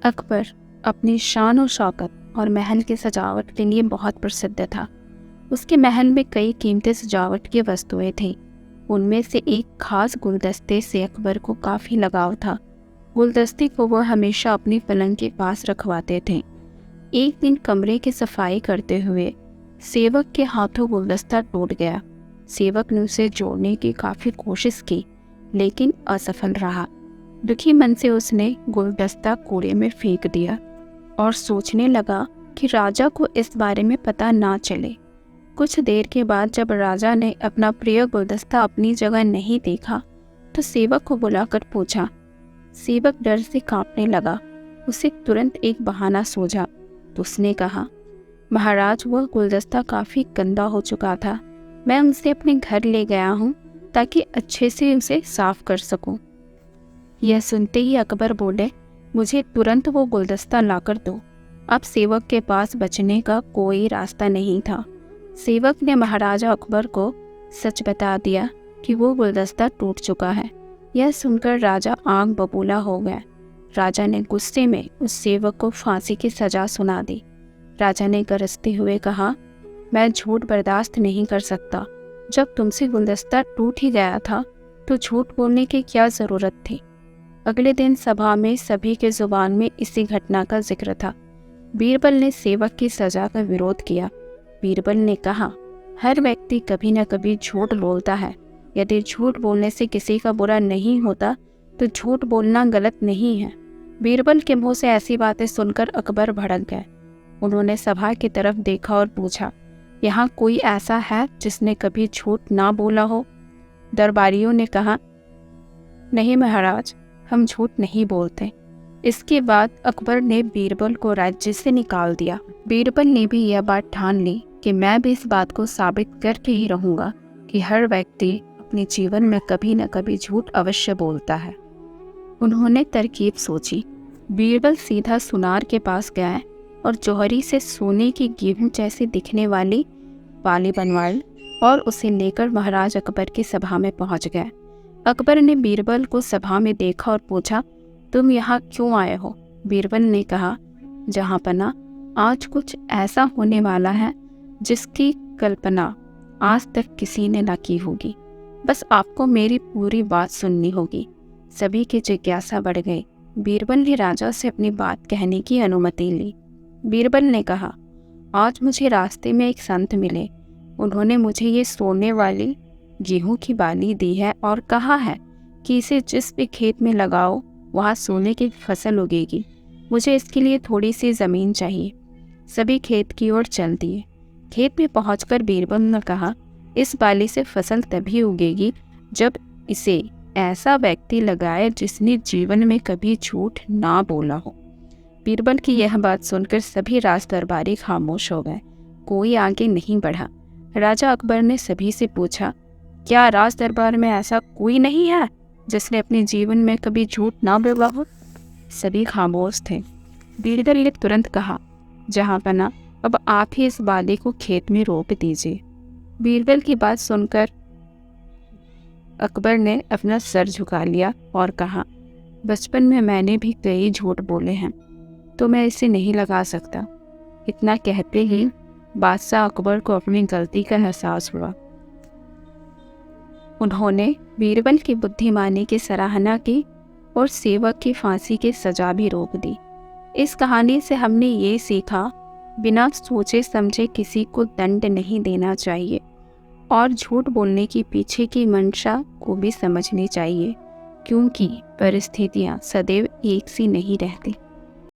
अकबर अपनी शान और शौकत और महल की सजावट के लिए बहुत प्रसिद्ध था। उसके महल में कई कीमती सजावट की वस्तुएं थीं। उनमें से एक खास गुलदस्ते से अकबर को काफ़ी लगाव था। गुलदस्ते को वह हमेशा अपनी पलंग के पास रखवाते थे। एक दिन कमरे की सफाई करते हुए सेवक के हाथों गुलदस्ता टूट गया। सेवक ने उसे जोड़ने की काफ़ी कोशिश की, लेकिन असफल रहा। दुखी मन से उसने गुलदस्ता कूड़े में फेंक दिया और सोचने लगा कि राजा को इस बारे में पता ना चले। कुछ देर के बाद जब राजा ने अपना प्रिय गुलदस्ता अपनी जगह नहीं देखा तो सेवक को बुलाकर पूछा। सेवक डर से कांपने लगा। उसे तुरंत एक बहाना सूझा तो उसने कहा, महाराज, वह गुलदस्ता काफ़ी गंदा हो चुका था। मैं उसे अपने घर ले गया हूँ ताकि अच्छे से उसे साफ कर सकूँ। यह सुनते ही अकबर बोले, मुझे तुरंत वो गुलदस्ता लाकर दो। अब सेवक के पास बचने का कोई रास्ता नहीं था। सेवक ने महाराजा अकबर को सच बता दिया कि वो गुलदस्ता टूट चुका है। यह सुनकर राजा आग बबूला हो गया। राजा ने गुस्से में उस सेवक को फांसी की सजा सुना दी। राजा ने गरजते हुए कहा, मैं झूठ बर्दाश्त नहीं कर सकता। जब तुमसे गुलदस्ता टूट ही गया था तो झूठ बोलने की क्या ज़रूरत थी। अगले दिन सभा में सभी के जुबान में इसी घटना का जिक्र था। बीरबल ने सेवक की सजा का विरोध किया। बीरबल ने कहा, हर व्यक्ति कभी न कभी झूठ बोलता है। यदि झूठ बोलने से किसी का बुरा नहीं होता तो झूठ बोलना गलत नहीं है। बीरबल के मुंह से ऐसी बातें सुनकर अकबर भड़क गए। उन्होंने सभा की तरफ देखा और पूछा, यहाँ कोई ऐसा है जिसने कभी झूठ ना बोला हो? दरबारियों ने कहा, नहीं महाराज, हम झूठ नहीं बोलते। इसके बाद अकबर ने बीरबल को राज्य से निकाल दिया। बीरबल ने भी यह बात ठान ली कि मैं भी इस बात को साबित करके ही रहूंगा कि हर व्यक्ति अपने जीवन में कभी न कभी झूठ अवश्य बोलता है। उन्होंने तरकीब सोची। बीरबल सीधा सुनार के पास गए और जौहरी से सोने की गेहूं जैसी दिखने वाली पाली बनवाई और उसे लेकर महाराज अकबर की सभा में पहुंच गए। अकबर ने बीरबल को सभा में देखा और पूछा, तुम यहाँ क्यों आए हो? बीरबल ने कहा, जहाँपना, आज कुछ ऐसा होने वाला है जिसकी कल्पना आज तक किसी ने न की होगी। बस आपको मेरी पूरी बात सुननी होगी। सभी की जिज्ञासा बढ़ गई। बीरबल ने राजा से अपनी बात कहने की अनुमति ली। बीरबल ने कहा, आज मुझे रास्ते में एक संत मिले। उन्होंने मुझे ये सोने वाली गेहूं की बाली दी है और कहा है कि इसे जिस भी खेत में लगाओ वहाँ सोने की फसल उगेगी। मुझे इसके लिए थोड़ी सी ज़मीन चाहिए। सभी खेत की ओर चल दिए। खेत में पहुंचकर बीरबल ने कहा, इस बाली से फसल तभी उगेगी जब इसे ऐसा व्यक्ति लगाए जिसने जीवन में कभी झूठ ना बोला हो। बीरबल की यह बात सुनकर सभी राज दरबारी खामोश हो गए। कोई आगे नहीं बढ़ा। राजा अकबर ने सभी से पूछा, क्या राज दरबार में ऐसा कोई नहीं है जिसने अपने जीवन में कभी झूठ ना बोला हो? सभी खामोश थे। बीरबल ने तुरंत कहा, जहाँपना, अब आप ही इस बाली को खेत में रोप दीजिए। बीरबल की बात सुनकर अकबर ने अपना सर झुका लिया और कहा, बचपन में मैंने भी कई झूठ बोले हैं, तो मैं इसे नहीं लगा सकता। इतना कहते ही बादशाह अकबर को अपनी गलती का एहसास हुआ। उन्होंने बीरबल की बुद्धिमानी की सराहना की और सेवक की फांसी की सजा भी रोक दी। इस कहानी से हमने ये सीखा, बिना सोचे समझे किसी को दंड नहीं देना चाहिए और झूठ बोलने की पीछे की मंशा को भी समझनी चाहिए, क्योंकि परिस्थितियाँ सदैव एक सी नहीं रहती।